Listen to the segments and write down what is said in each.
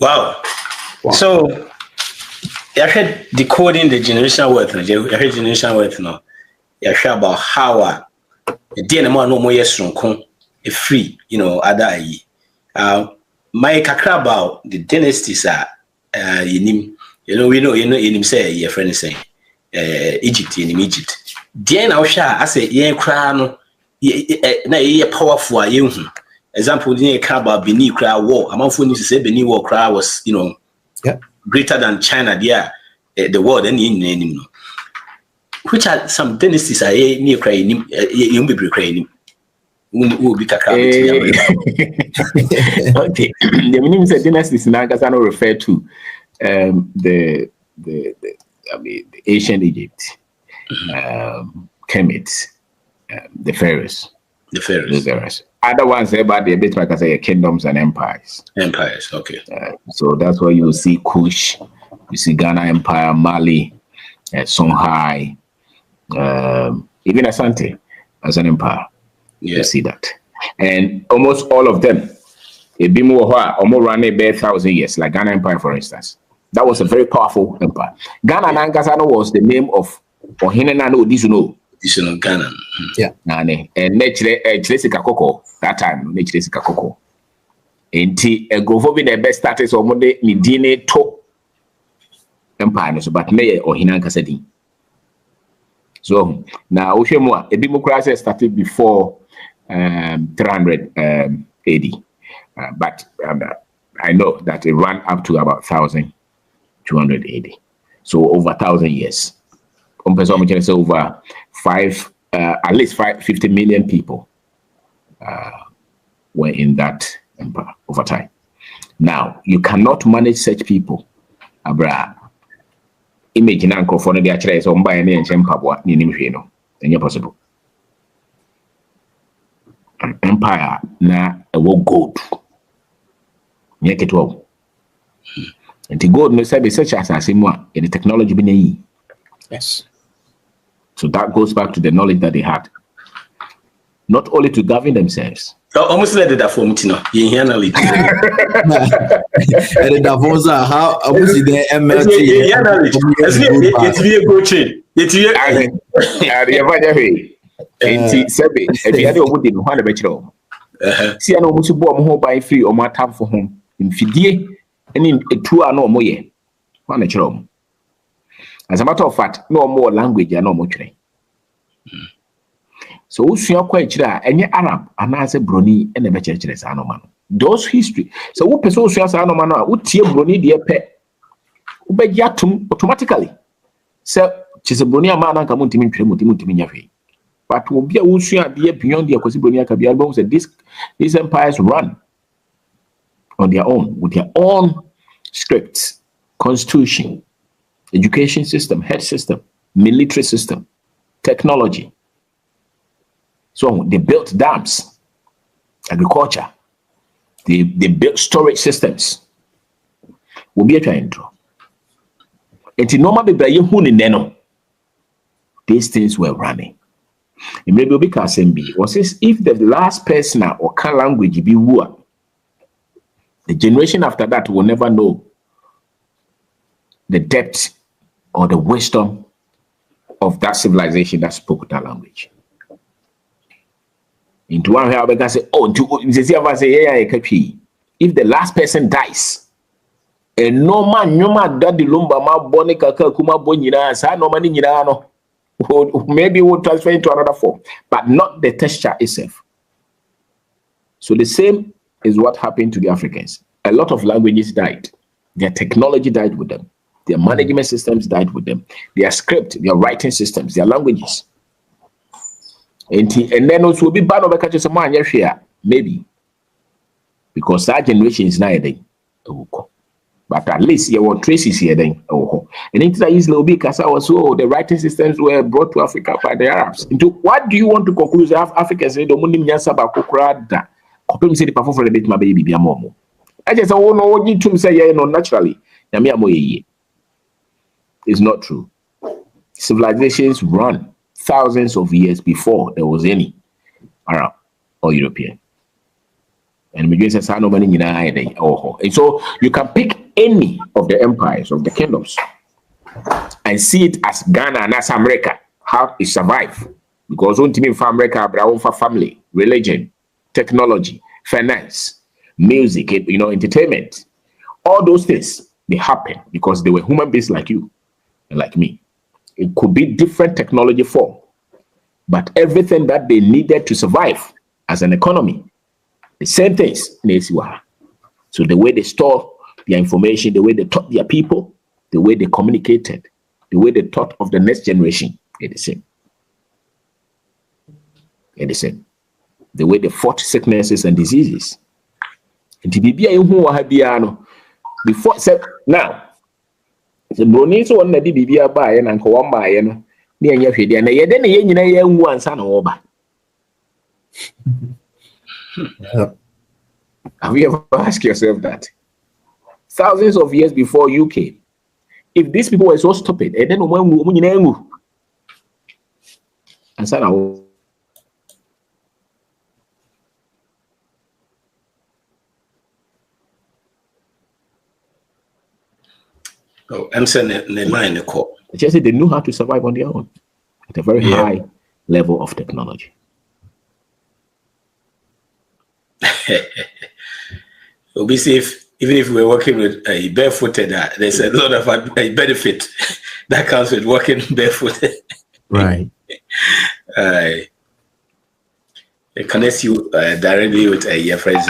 Wow. So I heard decoding the generational wealth. I heard generational wealth now. I heard about how the DNA no more yes free, other my kakra about the dynasties are we know say your friend is saying Egypt in Egypt. Then I say no na powerful example the about Benin crowd war. I'm not to say Benin war crowd was greater than China the world and in which are some dynasties are near crying you be crying will be okay. The meaning is dynasties in Agasano refer to the ancient Egypt, Kemet, the pharaohs. Other ones about the bit like I say kingdoms and empires. Okay. So that's why you see Kush, you see Ghana Empire, Mali, Songhai, even Asante as an empire. Yeah. You see that. And almost all of them, a bit more almost ran a bare 1,000 years, like Ghana Empire, for instance. That was a very powerful empire. Ghana Nangasano was the name of Ohinenano Disuno. Ghana. Yeah. And Chilesika Koko, that time, Chilesika Koko. And a Govobi, the best status of Monday, Midine to empire, but May or Hinan Kasedi. So now, Ushemwa, a democracy started before 300 AD. But I know that it ran up to about 1,200 AD. So over 1,000 years. Over at least 50 million people were in that empire over time. Now, you cannot manage such people. Abra, imagine Uncle for the actually so by any ancient Papua, Ninimino, and possible. An empire na a world gold. Make it well. And the gold no say such as in the technology be. Yes. So that goes back to the knowledge that they had. Not only to govern themselves. Almost like the form, you hear knowledge. And the Davos how obviously the MLT. It's be a good chain. It's Sebi, if you had a wood in one of the see, I know what you bought more by free or my time for home in Fidie and in a 2 hour no more. One a chrom. As a matter of fact, no more language and no more train. So, who's your question? Any Arab, and I say Bruni and the Bechurches Anoman. Those history. So, who pursues Anoman, who tear Bruni dear pet, who beg yatum automatically. So, Chisabronia man, come to me, Mutiminiafi. But will be a Usia beyond the Acosibonia Cabiabo said these empires run on their own, with their own scripts, constitution, education system, health system, military system, technology. So they built dams, agriculture, they built storage systems. Will be a trying to. And in normal these things were running. It may be because was if the last person or can language be wua, the generation after that will never know the depth or the wisdom of that civilization that spoke that language. Into one way I say, if the last person dies, and no man daddy lumba ma boni kaka kuma bonina sa no mani no. Maybe we'll transfer into another form, but not the texture itself. So the same is what happened to the Africans. A lot of languages died. Their technology died with them. Their management systems died with them. Their script, their writing systems, their languages. And then also be bad over catching someone here, maybe. Because that generation is not there. But at least there were traces here then. And into that easily be because the writing systems were brought to Africa by the Arabs. Into what do you want to conclude? Africans say the money nyasaba kukrada. Kopem say the perform for the bit my baby be amomo. I just no what you to say naturally. It's not true. Civilizations run thousands of years before there was any Arab or European. And we just say no money and so you can pick any of the empires of the kingdoms and see it as Ghana and as America, how it survive. Because one team for America, but for family, religion, technology, finance, music, entertainment, all those things, they happen because they were human beings like you and like me. It could be different technology form, but everything that they needed to survive as an economy, the same things. So the way they store their information, the way they taught their people, the way they communicated, the way they thought of the next generation, they're the same. They're the same. The way they fought sicknesses and diseases. And before now, the Bronies one that did be by and Uncle one by and near your feet, and then the one son over. Have you ever asked yourself that? Thousands of years before you came, if these people were so stupid, and then when you and son, oh, I'm saying the line the call. Just they knew how to survive on their own at a very high level of technology. We'll be safe even if we're working with a barefooted. There's a lot of benefit that comes with working barefooted. Right. It connects you directly with your friends,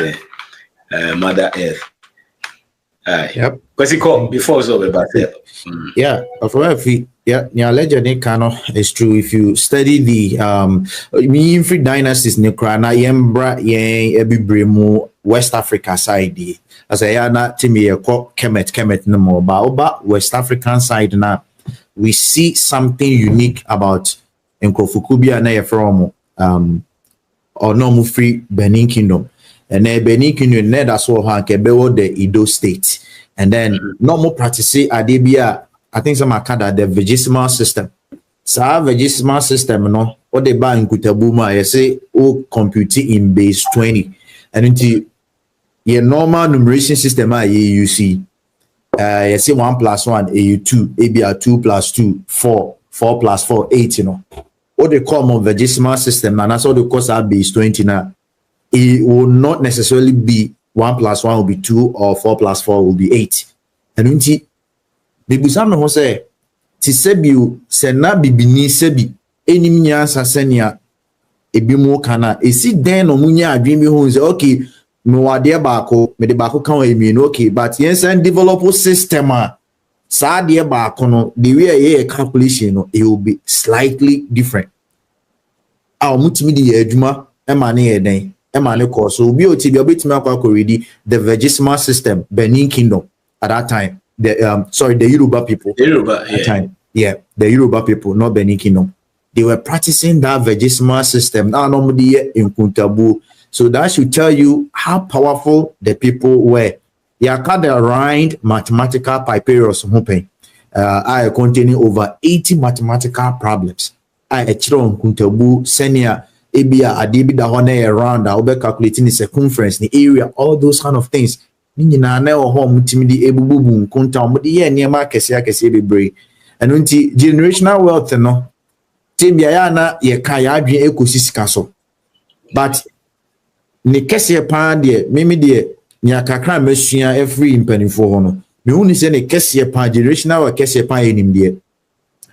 Mother Earth. Yep. Because he called before it's over about that. Yeah, legend is true. If you study the free dynasties Nekrana Yembra Ebibremu West Africa side, as I am not Timmy Kemet no more but West African side now we see something unique about Nkofukubia na from or no free Benin Kingdom. And then Benin Kingdom that's what Kebewo the Edo state. And then normal practice adebia, I think some are called the vegismal system. So vegismal system, no, what they buy in Kutabuma, you say, oh, compute in base 20. And into your normal numeration system, you see, you say 1 plus 1, you 2, ABR 2 plus 2, 4, 4 plus 4, 8, What they call more vegismal system, and that's all the course are base 20 now. It will not necessarily be 1 plus 1 will be 2 or 4 plus 4 will be 8. And unti the busam ho say ti sebiu se na bibini sebi enim nyansa senia ebi mu kana esi den no munya adwen bi ho say okay me wade baako me de baako kan emi no okay but yes and develop system sa de baako no the way a calculation no it will be slightly different. Mutimi di adwuma e ma ne eden Emane course so be oti be obetimi akwa already the vegismal system Benin Kingdom at that time the Yoruba people time the Yoruba people not Benin Kingdom they were practicing that vegismal system now normally in Kuntabu so that should tell you how powerful the people were. They called the Rhind mathematical papyrus hoping containing over 80 mathematical problems Chron Kuntabu senior Ebia adibi da hone around obe calculating the circumference the area all those kind of things ni nyina na ho mutimi di ebububu nkunta omudi ye niema kese bebre eno nti generational wealth no tebia ya na ye ka ya adwen ekosisika so but ne kese pa de mimi de nya kakra masua every impanifo ho no me hu ni se ne kese pa generational wealth kese pa enim de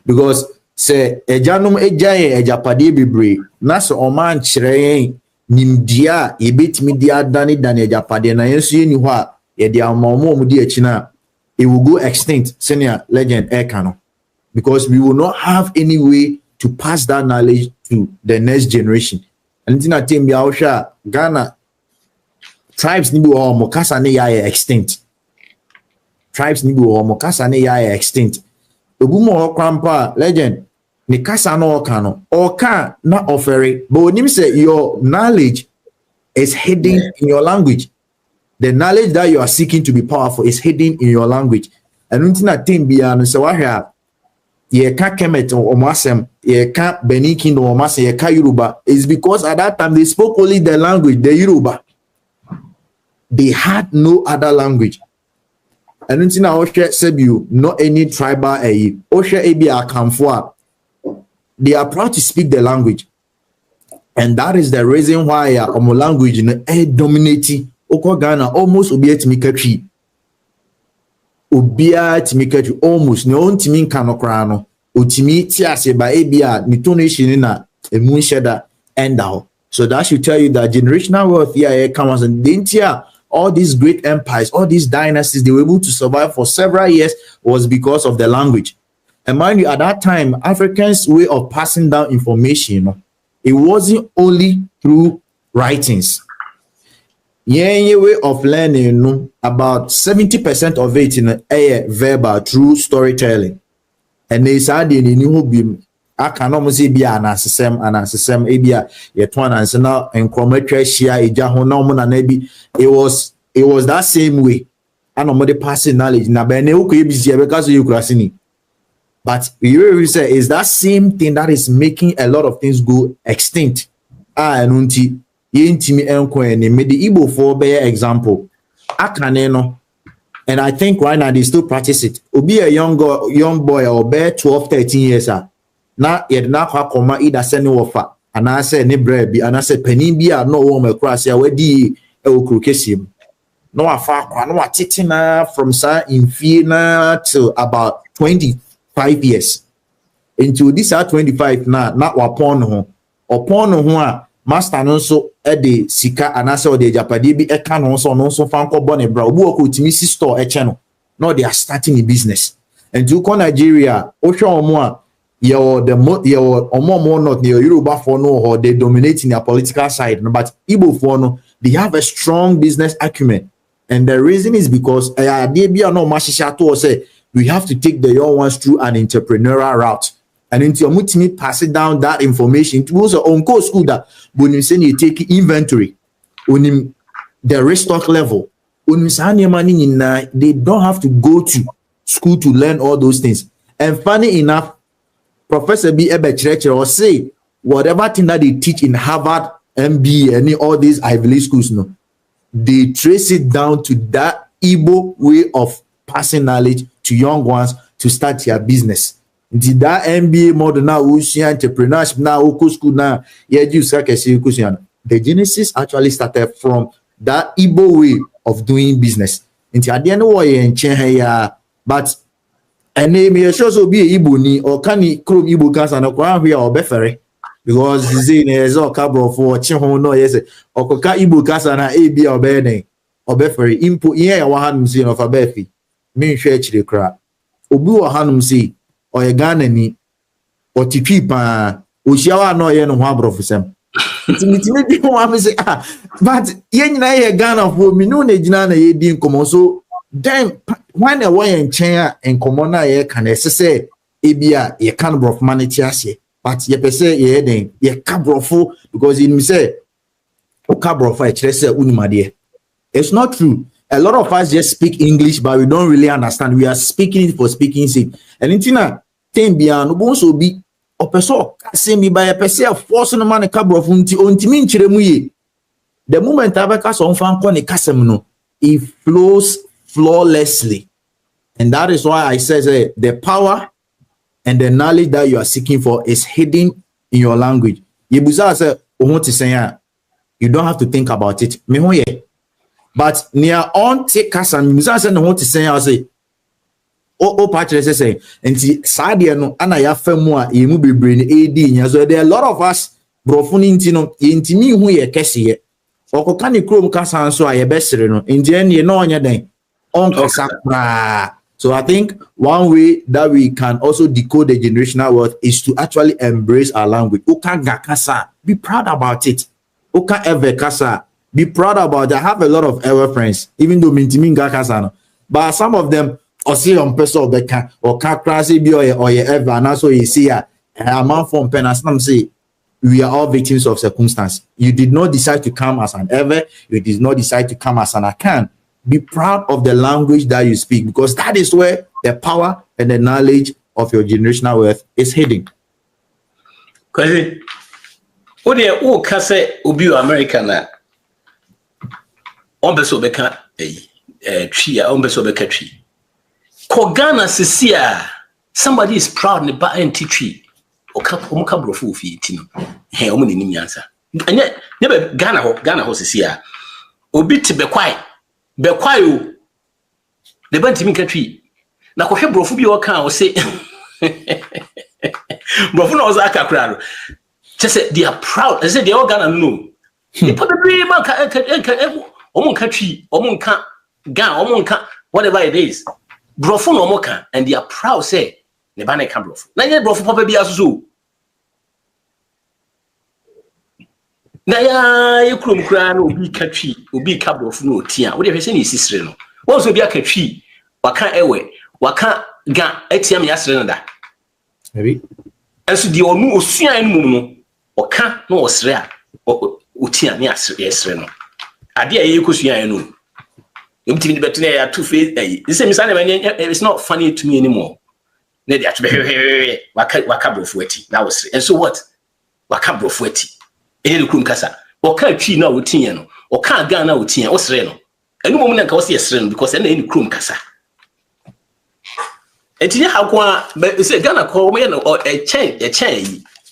because se ejanum ejaye ejapade bebre na so oman kire nimdia ebetimi dia dane ejapade na yesu yeni ho a ye dia amamu mu di achi na it will go extinct senior legend ekano because we will not have any way to pass that knowledge to the next generation. And tina team bia wo hwa Ghana tribes ni bi wo mo kasa ne ya extinct tribes ni bi wo mo kasa ne ya extinct ogumo ho kwampa legend ni kasa no kano or can not offering but when you say your knowledge is hidden in your language, the knowledge that you are seeking to be powerful is hidden in your language. And until that thing be an so I have ye can't kemet or masem ye can't Benin Kingdom or Masa ye can't Yoruba is because at that time they spoke only the language the Yoruba. they had no other language. And until now, Sebu, not any tribal they are proud to speak the language. And that is the reason why our language dominating Ghana almost obiet miketri almost no ntimi kanokrano otimi tiase ba ebia mitonation na emu sheda enda. So that should tell you that generational wealth here comes and dentia all these great empires, all these dynasties, they were able to survive for several years was because of the language. And mind you, at that time, Africans' way of passing down information, it wasn't only through writings. Yeah, way of learning, about 70% of it in a verbal through storytelling. And they said in the new beam, I can almost say be an assessment, abia yet one answer now and chrometry share a jahonom and maybe it was that same way. And nobody passing knowledge. Now, because you crossing. But you really say is that same thing that is making a lot of things go extinct. And unti yintimi enko made the Igbo for bear example. Akaneno. And I think right now they still practice it. Be a young boy or bear 12, 13 years. Na yet na kwa koma ida send ofa. And I say ne bread and I say penibia no woman cross ya wedi okrukesim. No afa kwa no titina from sa infina to about 25 years. Into this are 25 na not upon ho. Upon ho a master no so de sika anase o de japade bi eka no so fanko bone bra obu okotimi si store channel. No they are starting a business. And to ko Nigeria o hwe omo a your omo not near Yoruba for no or they dominate in their political side, but Igbo for no they have a strong business acumen. And the reason is because we have to take the young ones through an entrepreneurial route. And into your multi pass it down that information to also on course school that when you say you take inventory on the restock level, they don't have to go to school to learn all those things. And funny enough, Professor B. Ebechrecher or say whatever thing that they teach in Harvard, MBA, and all these Ivy League schools, no, they trace it down to that Igbo way of passing knowledge to young ones to start their business. Did that MBA model now, entrepreneurship now, school now, the genesis actually started from that Igbo way of doing business. But and may also be a Igbo ni or can he crop Igbo cast and a crown here or befere because Zine is all cabro for Chihon no yes or Coca Igbo cast and a B or Bene or befere input yeah 100 of a befi mean church the crap Obu or Hanum see or a Ghanani or Tipipa Ushawa no yen one professor. But yen a Ghana for me no Nejana ye didn't come so. Then when a way in China and Comona ye can say Abia ye can brof money tiasi, but ye per se ye then ye cabrofo because in me say o cabrofa unimadi. It's not true. A lot of us just speak English, but we don't really understand. We are speaking it for speaking sake. And intina ten beyond also be or perso same by a per se force no man a cabrofunti on timin chiremuye. The moment I have a on fan con a casemno, it flows flawlessly. And that is why I say the power and the knowledge that you are seeking for is hidden in your language. Yebuza say you don't have to think about it. But near on take us and Yebuza say no want to say patches say and sadia no anaya femua you be brain AD. So there are a lot of us brofuni intino intimi hu ye kese or can you chrome casan so I best no in the end you know on your day. So I think one way that we can also decode the generational wealth is to actually embrace our language. Be proud about it. Be proud about it. I have a lot of ever friends, even though but some of them or see on person or crazy or ever and also you see a man from pen as some say we are all victims of circumstance. You did not decide to come as an ever, you did not decide to come as an akan. Be proud of the language that you speak because that is where the power and the knowledge of your generational wealth is hidden. Because what they all can say will be American. on beso beka tree on beso beka tree ko Ghana sisia somebody is proud ne ba anti tree omuka brofo fi tino he omo ne nim yansa anya ne be Ghana ho sisia obi te bekwai o de bantimi ka tree na ko hwe brofo bi o kan o se brofo no za aka kra no just they are proud. I said they all Ghana no. They put the dream omunka tree, omunka gan, omunka whatever it is. Brofo no moka and they are proud say ne ba na ka brofo. Na ye brofo papa bi asusu. Na ya ye krom kra na obi ka tree, obi ka brofo no tia. Wo dey say ni sisire no. Won so bi aka tree, waka ewe, waka gan etia me asire no da. Maybe. Enso di onu osuan no no. Oka no osre a otia ne asre no ade a yekosuan no emtimi beto na ya two face say me say it's not funny to me anymore na dia to be waka brofo ati na osre and so what waka brofo ati ene kum kasa oka twi na otia no oka gan na otia osre no enu mom na nka wose yesre no because ene kum kasa enti ya hakwa say Ghana ko me no e chen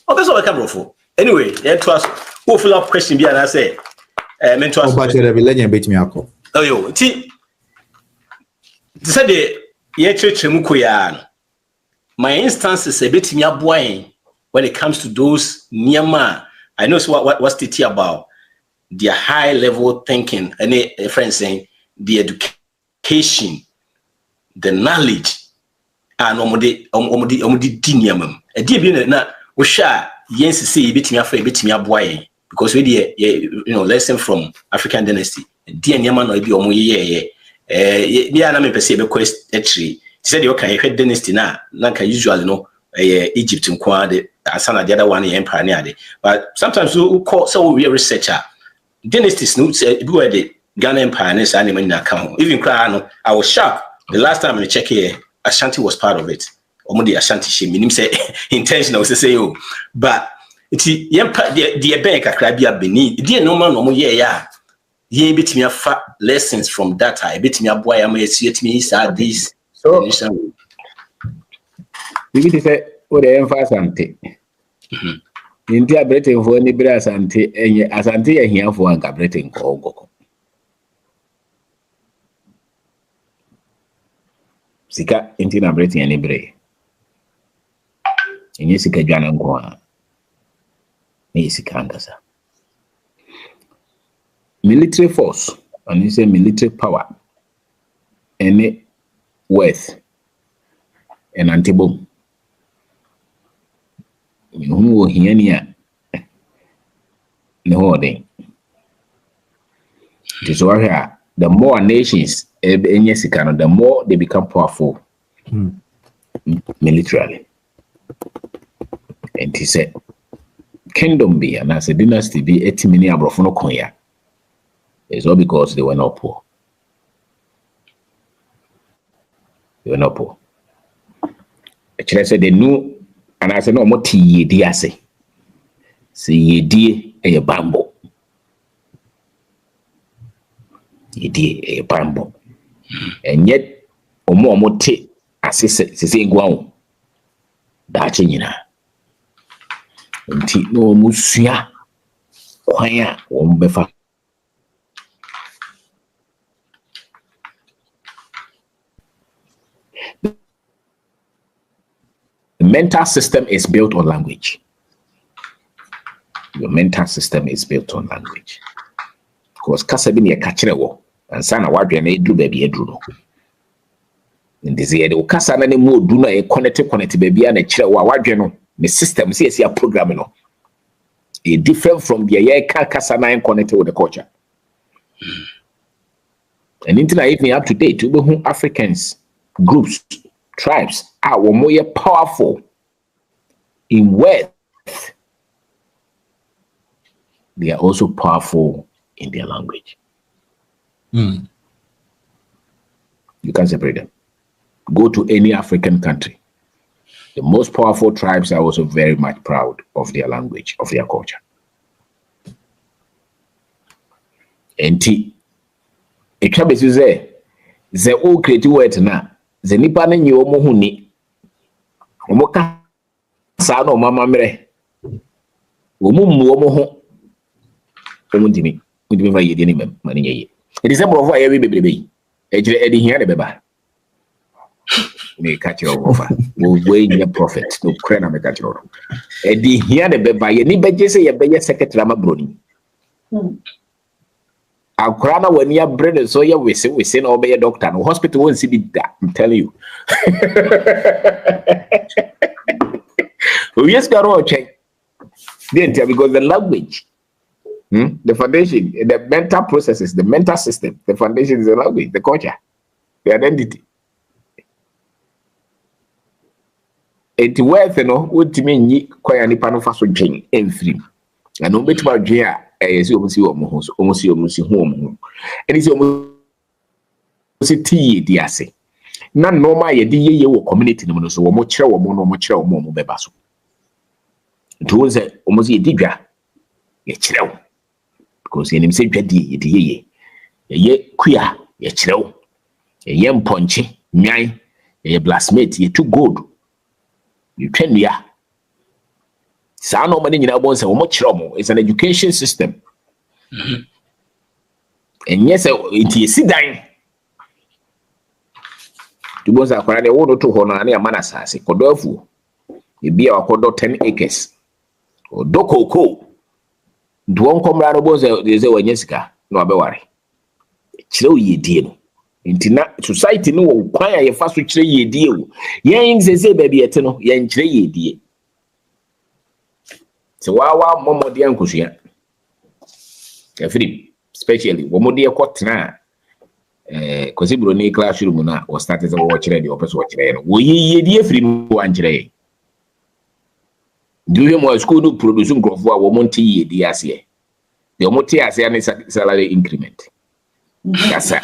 obeso waka brofo. Anyway, to us, who fill up question be and I say, mentor. But you legend bit me ako. Oh, yo, see, said the church mukoya. My instance is a bit me boy when it comes to those near man. I know what's the tea about their high level thinking, and a friend saying the education, the knowledge, and omodi diniamum. A dear being na we share. Yes, see, betimi afa betimi aboaye because we dey lesson from African dynasty. Dear Nyama no bi omo ye na me pese be quest actually. Said you can head dynasty na ka usually no Egypt nko ade asana the other one empire ne ade. But sometimes we call so we researcher dynasties no say bi were the Ghana empire ne say na na ka ho. Even cry no I was shocked the last time I check here Ashanti was part of it. Omodi Ashanti she minim say intentional say oh but iti yempa the bank akra bia Benin the normal no mo ye betimi afa lessons from that I betimi aboa am yetimi say this so bibi say o dey emphasize Asante India Britain for ni bra Asante enye Asante ye hia for anka Britain ko ogoko sika intina Britain ni bre enye sika dwana nko a ni sika angasa military force and you say military power any worth and antibom who hiania no den this why the more nations enye sika no the more they become powerful militarily. And he said, kingdom be and as a dynasty be 80 many abrofono konya. It's all because they were not poor. They were not poor. Actually, I said they knew, and I said, no, what ye I say. See ye dear a bamboo. Ye dear a bamboo. And yet, or more tea, as he said, saying, go that's in nti no musua kwanya wo befa the mental system is built on language. Your mental system is built on language because kasa bi ne ka kire wo ansa na wadwe na edru ba bi edru no ndize de kasa na ne mu odu na e connect ba bi na kire wo wadwe no the system see a program no a different from the year kasa na connected with the culture and internet even up to date we Africans groups tribes are more powerful in wealth, they are also powerful in their language. You can't separate them. Go to any African country. The most powerful tribes are also very much proud of their language, of their culture. And It troubles you say, the old creative word now, the Nipan and your mohuni. Omoka Sano Mamma Mere. Womo Omundimi, would be my idiom, money. It is a more of every baby. Eddie here, the baby. May catch your offer. Will weigh your profit. No credit, may catch your. Eddie here, the baby, any badges say a better secretary, my brody. Our crana when you bread and so we send obey a doctor. No hospital won't see that. I'm telling you. We just got to check. Because the language, the foundation, the mental processes, the mental system, the foundation is the language, the culture, the identity. It's worth what you mean, you quite any panel for switching in free. And no bit about Jia, as you almost home. And it's almost a tea, dear say. None no my idea will community no so much or more bebasso. Those almost a digger. Ye chill. Because in him say, ye, queer, ye chill. A young punchy, nyai, a blasmate, ye too good. You can, ya. Sound no money in our bones, much trouble. It's an education system. And yes, it is sit down. To both are quite a water to honor near Manasasi, Kodofu. You be our Kodo 10 acres. Or Doko Co. Do one come round about the Jessica, no worry. Chill ye deal. Into society no require your fast which ye deal. Yang say baby eternal, yang ye dear. So wow, Momo dear Kushia. Especially one dear Cotna. Cosibro classroom or started to watch the opposite watch. We ye dear free one today. Do you more school producing growth for woman tea DSA? The Omotia any salary increment. That's it.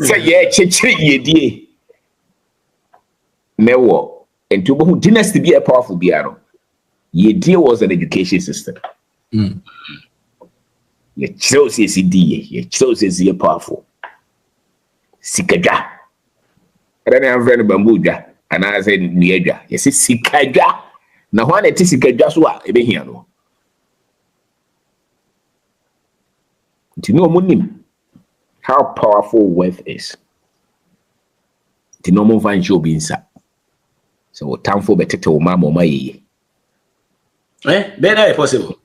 So, yeah, ye dear. Never. And to whom dynasty be a powerful biaro. Ye dear was an education system. Ye chose his idea, ye chose his year powerful. Sikaja. I don't have very bambuja. And I said, Nieja, yes, it's Sikaja. Now, one it is Sikaja, so I be here. No, do you know Munim? How powerful wealth is. The normal van show being sat. So, time for better to mamma, my better possible.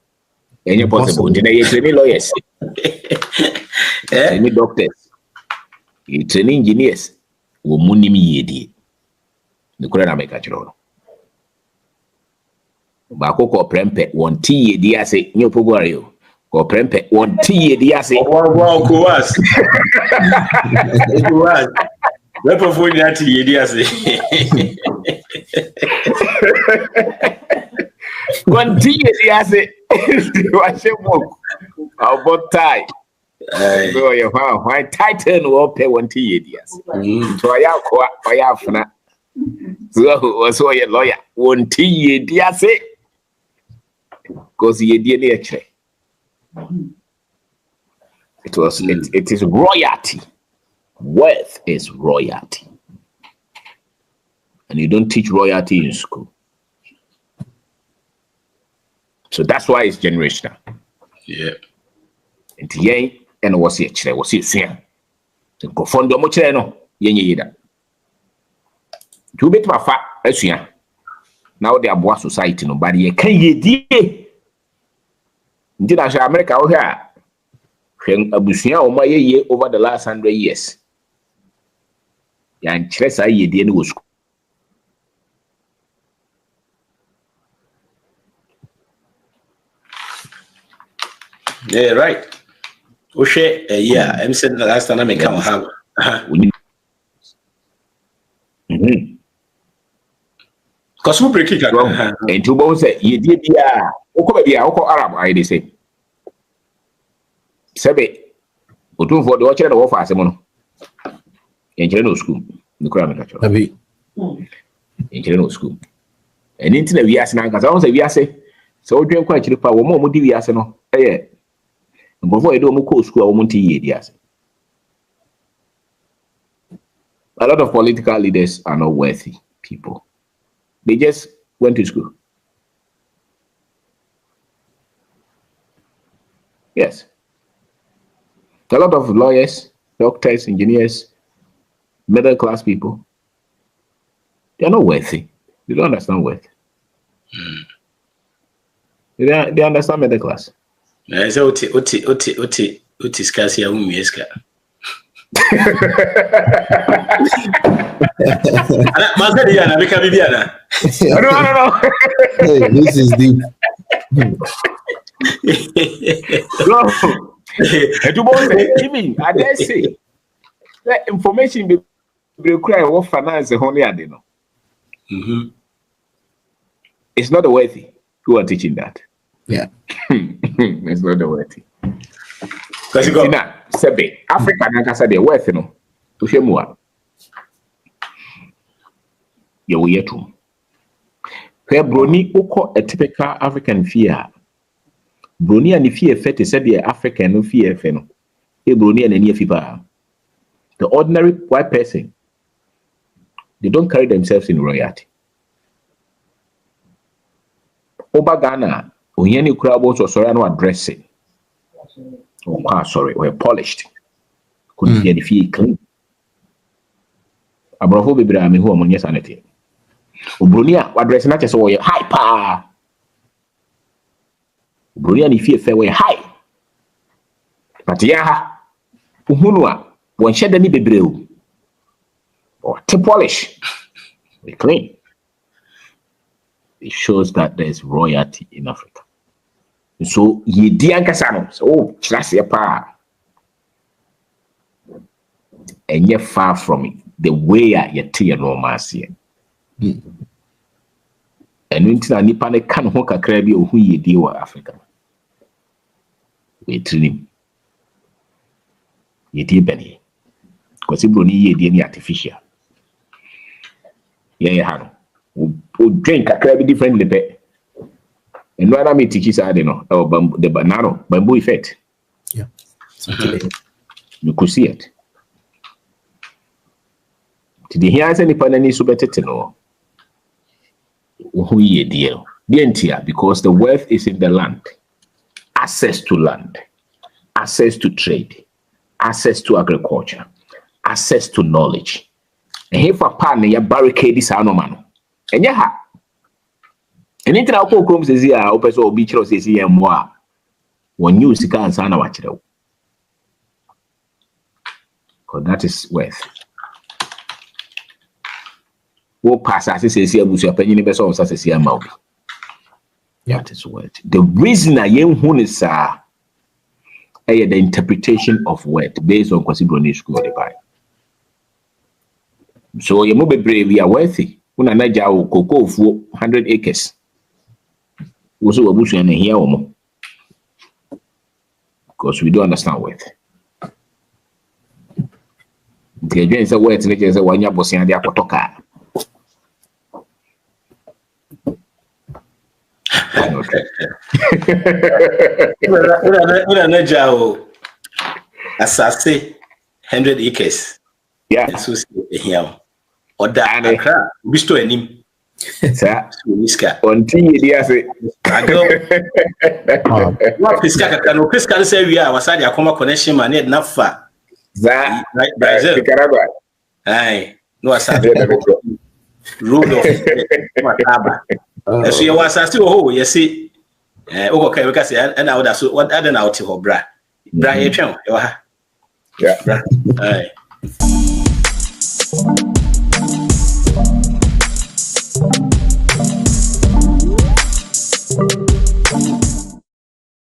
Any possible. Did I train lawyers? Any doctors? You train engineers? Wo Munim ye. The Korean make a choro. Bako ko prempe one tea dia say new pogorio. Ko prempe one tea dia say. Wow, was. It was. Where perform that tea dia say. One tea dia say. Wash your book. How about tie? So you found why Titan will pay one tea dia say. So I have so a lawyer won't tea dear say because ye dear nature. It is royalty. Wealth is royalty. And you don't teach royalty in school. So that's why it's generational. Yeah. And ye and was it saying? To go fund the much no ye that. You bet my fat as now they are boss society, nobody ye can ye dear. Did I say America over here? When Abusia or my ye over the last 100 years. Yan Chesa ye dear was. Yeah, right. Oshe, yeah, I'm saying the last time I come have. Because who break it and two bones say, ye did, yeah, Oko Arab, I say. Sebe, Utum for the watcher of Asamono. In general school, the Crown Catcher. In general school. And internet, we ask now, because I was a Viase, so drink quite a power more moody Viasano. Eh, Before you don't go school, I want to hear. A lot of political leaders are not worthy people. They just went to school. Yes. A lot of lawyers, doctors, engineers, middle class people, they are not worthy. They don't understand worth. They understand middle class. I say, Oti, scarcely a woman, yes, No. Hey, this is deep. No. Even I dare say that information be require what finance honey ade no. It's not the worthy who are teaching that. Yeah. It's not the worthy. Because you go Sebe Africa nankasa the worth no. To shemua. You will yet to. Where brony oko a typical African fear. Brony and the fear fet is said the African no fear feno. A brony and any fever. The ordinary white person, they don't carry themselves in royalty. Oba Ghana, Oyeni Krabos or Sorano addressing. Oh, sorry, we're polished. Couldn't hear the fee clean. Abrafo Bibra, me who among your sanity. Ubrunia, what dressing not as way hyper. Ubrunia, if you fair way high. But yeah, Uhunua, when shed any bebreu or to polish, we clean. It shows that there's royalty in Africa. So ye diankasano, so chassia pa. And you're far from it. The way I yet tear no mercy. And into a nipane can hook a crabby or who ye deal with Africa. We train him. Ye dear Benny. Because he brony ye dear artificial. Yeah, who drink a crabby differently. And when I meet teachers, I don't know, or the banana, bamboo effect. Yeah. You could see it. Did you hear any panani subetino? Who ye deal? The entire, because the wealth is in the land. Access to land, access to trade, access to agriculture, access to knowledge. And here for pan, ya barricade this anoman. And ya. And into our cocoa says, yeah, open so beach or says, yeah, moi. When you see can sana watch it. Because that is worth. What pass as says here, Bush, opinion in person, as here, Maubi. That is worth. The reason I am who is the interpretation of word based on Kwasi school of the Bible. So you move brave, we are worthy. When I naja cocoa for 100 acres. Also, a bush and here or because we don't understand word. The agent is a word to say one year was in the Apotoka. Una naja asase 100 acres. Yeah. So here. Or that Accra, we still him. Sir, Miska. until you say, I go. What Pisca can Pisca say we are was a Akoma connection man yet not far. That Brazil. Nicaragua. Aye, no rule of Mataba. So you was still oh, you see. Okay, we can say and I would have what other now to her bra. Bra, yeah. Aye.